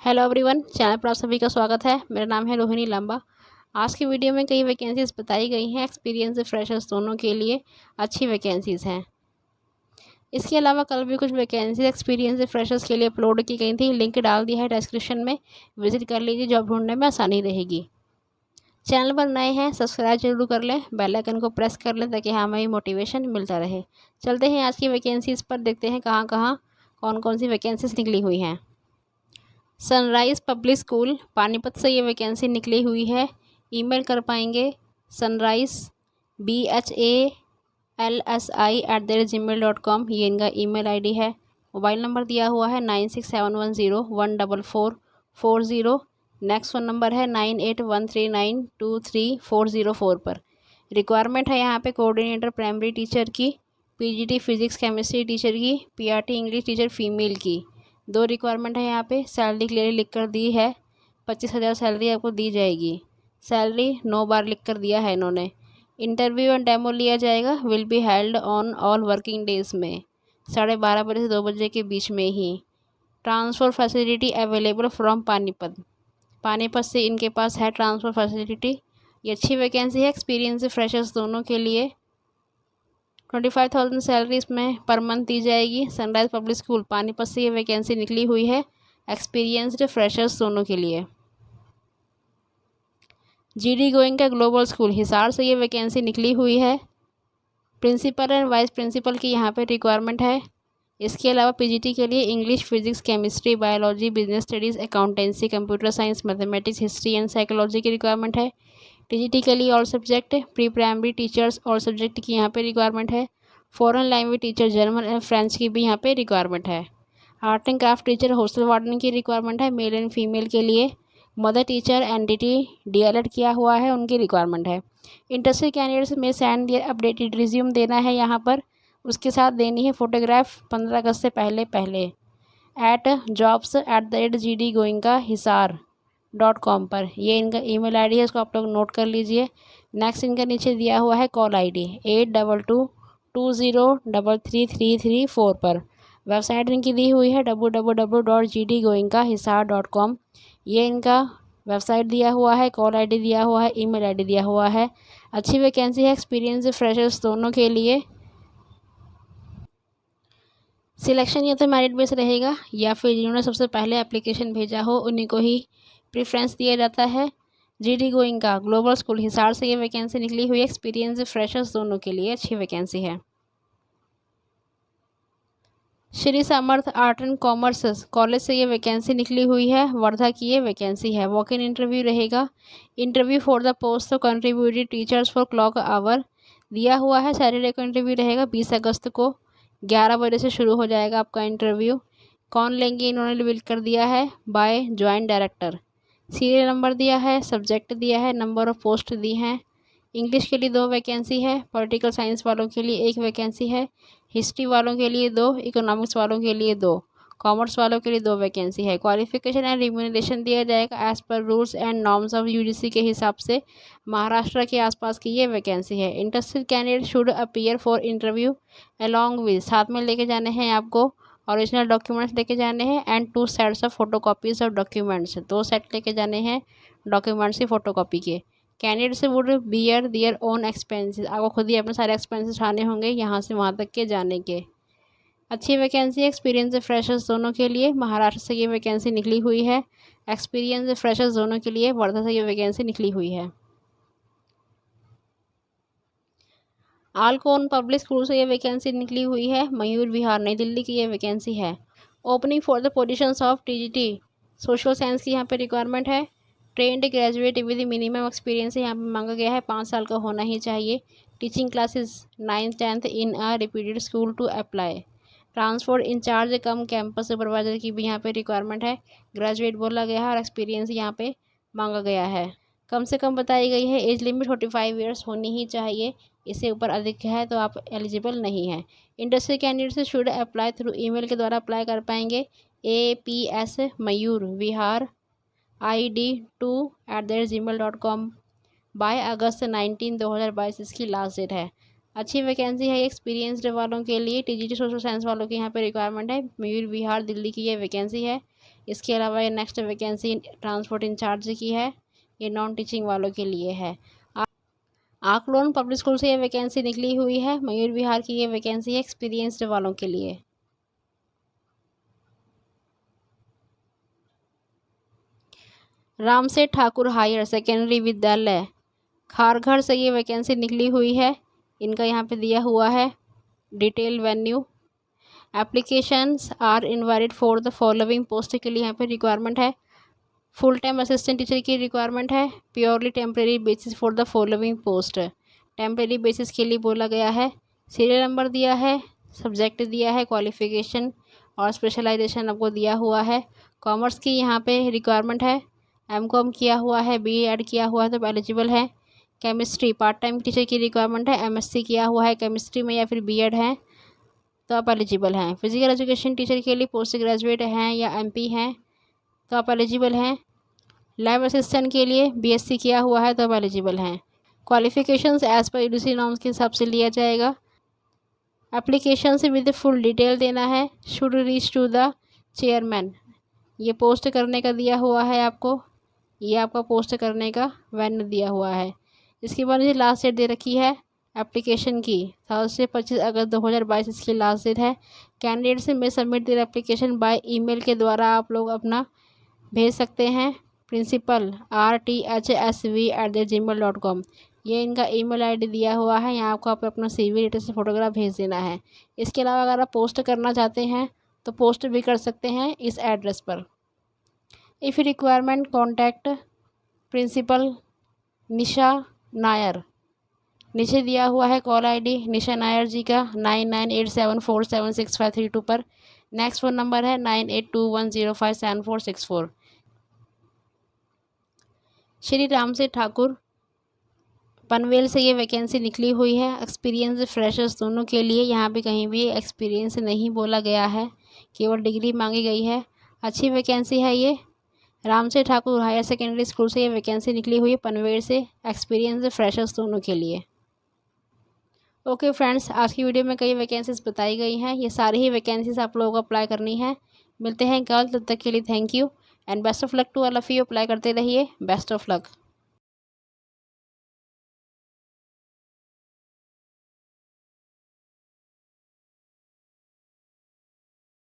Hello everyone, channel पर आप सभी का स्वागत है। मेरा नाम है रोहिणी लांबा। आज की वीडियो में कई वैकेंसीज़ बताई गई हैं। एक्सपीरियंस फ्रेशर्स दोनों के लिए अच्छी वैकेंसीज़ हैं। इसके अलावा कल भी कुछ वैकेंसीज एक्सपीरियंस फ्रेशर्स के लिए अपलोड की गई थी। लिंक डाल दिया है डिस्क्रिप्शन में, विजिट कर लीजिए, जॉब ढूंढने में आसानी रहेगी। चैनल पर नए हैं, सब्सक्राइब जरूर कर लें, बेल आइकन को प्रेस कर लें ताकि हमें मोटिवेशन मिलता रहे। चलते हैं आज की वैकेंसीज़ पर, देखते हैं कहाँ कहाँ कौन कौन सी वैकेंसीज निकली हुई हैं। सनराइज़ पब्लिक स्कूल पानीपत से ये वैकेंसी निकली हुई है। ईमेल कर पाएंगे sunrise BHALSI@gmail.com, ये इनका ईमेल आईडी है। मोबाइल नंबर दिया हुआ है 9671014440। नेक्स्ट फ़ोन नंबर है 9813923404 पर। रिक्वायरमेंट है यहाँ पे कोऑर्डिनेटर प्राइमरी टीचर की, पीजीटी फिजिक्स केमिस्ट्री टीचर की, पीआरटी इंग्लिश टीचर फीमेल की। 2 रिक्वायरमेंट है यहाँ पे। सैलरी क्लियरली लिख कर दी है, 25,000 सैलरी आपको दी जाएगी। सैलरी 9 बार लिख कर दिया है इन्होंने। इंटरव्यू एंड डेमो लिया जाएगा, will be held on all working days में, 12:30 बजे से 2 बजे के बीच में ही। Transfer facility available from Panipat, Panipat से इनके पास है ट्रांसफ़र फैसिलिटी। ये अच्छी वैकेंसी है एक्सपीरियंस फ्रेशर्स दोनों के लिए। 25,000 सैलरी इसमें पर मंथ दी जाएगी। सनराइज पब्लिक स्कूल पानीपत से ये वैकेंसी निकली हुई है एक्सपीरियंस्ड फ्रेशर्स दोनों के लिए। जीडी गोइंग का ग्लोबल स्कूल हिसार से ये वैकेंसी निकली हुई है। प्रिंसिपल एंड वाइस प्रिंसिपल की यहाँ पे रिक्वायरमेंट है। इसके अलावा पीजीटी के लिए English, physics, chemistry, biology, business studies, accountancy, computer science, mathematics, history and psychology की रिक्वायरमेंट है। टीजीटी के लिए all subject, pre primary teachers all subject की यहाँ पे रिक्वायरमेंट है। Foreign language teacher German and French की भी यहाँ पे रिक्वायरमेंट है। Art and craft teacher hostel warden की रिक्वायरमेंट है मेल एंड फीमेल के लिए। मदर टीचर एनडीटी डीएलएड किया हुआ है, उनकी रिक्वायरमेंट है। इंटरेस्टेड कैंडिडेट्स में सेंड दियर अपडेटेड रिज्यूम देना है यहाँ पर। उसके साथ देनी है फ़ोटोग्राफ 15 अगस्त से पहले @jobs@gdgoenka-hisar.com पर। ये इनका ईमेल आईडी है, इसको आप लोग नोट कर लीजिए। नेक्स्ट इनका नीचे दिया हुआ है कॉल आईडी 8222033334 पर। वेबसाइट इनकी दी हुई है www.gdgoenka-hisar.com। ये इनका वेबसाइट दिया हुआ है, कॉल आईडी दिया हुआ है, ईमेल आईडी दिया हुआ है। अच्छी वैकेंसी है एक्सपीरियंस फ्रेशर्स दोनों के लिए। सिलेक्शन या तो मेरिट बेस रहेगा या फिर जिन्होंने सबसे पहले एप्लीकेशन भेजा हो उन्हीं को ही प्रेफरेंस दिया जाता है। GD Goenka global school Hisar से ये वैकेंसी निकली हुई है एक्सपीरियंस फ्रेशर्स दोनों के लिए, अच्छी वैकेंसी है। Shri Samarth art and commerce college से ये वैकेंसी निकली हुई है, वर्धा की ये वैकेंसी है। वॉक इन इंटरव्यू रहेगा। Interview for the post of contributed teachers for clock hour दिया हुआ है। सैटरडे को इंटरव्यू रहेगा 20 अगस्त को, 11 बजे से शुरू हो जाएगा आपका इंटरव्यू। कौन लेंगे इन्होंने रिवील कर दिया है, by joint director. Serial number दिया है, सब्जेक्ट दिया है, नंबर ऑफ पोस्ट दी हैं। इंग्लिश के लिए 2 वैकेंसी है, पॉलिटिकल साइंस वालों के लिए 1 वैकेंसी है, हिस्ट्री वालों के लिए 2, इकोनॉमिक्स वालों के लिए 2, कॉमर्स वालों के लिए 2 वैकेंसी है। क्वालिफिकेशन एंड रिम्यूनरेशन दिया जाएगा as per rules and norms of UGC के हिसाब से। महाराष्ट्र के आसपास की ये वैकेंसी है। Interested candidate should appear for interview along with, साथ में लेके जाने हैं आपको ओरिजिनल डॉक्यूमेंट्स लेके जाने हैं and 2 sets of photocopies of documents, 2 set लेके जाने हैं डॉक्यूमेंट्स की फोटोकॉपी के। Candidates would bear their own expenses, आपको खुद ही अपने सारे एक्सपेंसेस उठाने होंगे यहाँ से वहाँ तक के जाने के। अच्छी वैकेंसी एक्सपीरियंस फ्रेशर्स दोनों के लिए। महाराष्ट्र से ये वैकेंसी निकली हुई है। एक्सपीरियंस फ्रेशर्स दोनों के लिए वर्धा से ये वैकेंसी निकली हुई है। आलकोन पब्लिक स्कूल से ये वैकेंसी निकली हुई है। मयूर विहार नई दिल्ली की ये वैकेंसी है। Opening for the positions of TGT social science की यहाँ पे रिक्वायरमेंट है। Trained graduate with minimum experience यहाँ पे मांगा गया है, 5 साल का होना ही चाहिए। Teaching classes 9th 10th in a repeated school to apply. Transport incharge cum campus supervisor की भी यहाँ पे रिक्वायरमेंट है। ग्रेजुएट बोला गया है और एक्सपीरियंस यहाँ पे मांगा गया है। कम से कम बताई गई है एज लिमिट 45 ईयर्स होनी ही चाहिए, इससे ऊपर अधिक है तो आप एलिजिबल नहीं हैं। Industry candidates should apply through email के द्वारा अप्लाई कर पाएंगे APS Mayur Vihar ID2@gmail.com bye अगस्त 19 2022 इसकी लास्ट डेट है। अच्छी वैकेंसी है एक्सपीरियंसड वालों के लिए। टीजीटी सोशल साइंस वालों की यहाँ पे रिक्वायरमेंट है। मयूर विहार दिल्ली की ये वैकेंसी है। इसके अलावा ये नेक्स्ट वैकेंसी ट्रांसपोर्ट इंचार्ज की है, ये नॉन टीचिंग वालों के लिए है। आकलोन पब्लिक स्कूल से ये वैकेंसी निकली हुई है। मयूर विहार की ये वैकेंसी है एक्सपीरियंस्ड वालों के लिए। रामसेठ ठाकुर हायर सेकेंडरी विद्यालय खारघर से ये वैकेंसी निकली हुई है। इनका यहाँ पे दिया हुआ है detail venue. Applications are invited for the following post के लिए यहाँ पे रिक्वायरमेंट है। फुल टाइम असिस्टेंट टीचर की रिक्वायरमेंट है। Purely temporary basis for the following post, temporary basis के लिए बोला गया है। सीरियल नंबर दिया है, सब्जेक्ट दिया है, क्वालिफिकेशन और स्पेशलाइजेशन आपको दिया हुआ है। कॉमर्स की यहाँ पे रिक्वायरमेंट है। एमकॉम किया हुआ है, बीएड किया हुआ है तो एलिजिबल है। केमिस्ट्री पार्ट टाइम टीचर की रिक्वायरमेंट है। एमएससी किया हुआ है केमिस्ट्री में या फिर बीएड है तो आप एलिजिबल हैं। फिजिकल एजुकेशन टीचर के लिए पोस्ट ग्रेजुएट हैं या एमपी हैं तो आप एलिजिबल हैं। लैब असिस्टेंट के लिए बीएससी किया हुआ है तो आप एलिजिबल हैं। Qualifications as per UGC norms के हिसाब से लिया जाएगा। एप्लीकेशन से विद फुल डिटेल देना है। Should reach to the chairman, ये पोस्ट करने का दिया हुआ है आपको, ये आपका पोस्ट करने का वेन्यू दिया हुआ है। इसके बाद ये लास्ट डेट दे रखी है एप्लीकेशन की 7 से 25 अगस्त 2022 इसकी लास्ट डेट है। कैंडिडेट से में submit there application by email के द्वारा आप लोग अपना भेज सकते हैं प्रिंसिपल rthsv@gmail.com, ये इनका ईमेल आईडी दिया हुआ है। यहाँ आपको अपना CV लेटेस्ट फोटोग्राफ भेज देना है। इसके अलावा अगर आप पोस्ट करना चाहते हैं तो पोस्ट भी कर सकते हैं इस एड्रेस पर। इफ़ रिक्वायरमेंट कॉन्टैक्ट प्रिंसिपल निशा नायर, नीचे दिया हुआ है कॉल आईडी निशा नायर जी का 9987476532 पर। नेक्स्ट फ़ोन नंबर है 9821057464। श्री रामसेठ ठाकुर पनवेल से ये वैकेंसी निकली हुई है। एक्सपीरियंस फ्रेशर्स दोनों के लिए, यहाँ पे कहीं भी एक्सपीरियंस नहीं बोला गया है, केवल डिग्री मांगी गई है। अच्छी वैकेंसी है ये। Ramseth Thakur higher secondary school से ये वैकेंसी निकली हुई है पनवेल से, एक्सपीरियंस फ्रेशर्स दोनों के लिए। ओके फ्रेंड्स, आज की वीडियो में कई वैकेंसीज बताई गई हैं। ये सारी ही वैकेंसीज आप लोगों को अप्लाई करनी है। मिलते हैं कल, तब तक के लिए thank you and best of luck to all of you. Apply करते रहिए। Best of luck.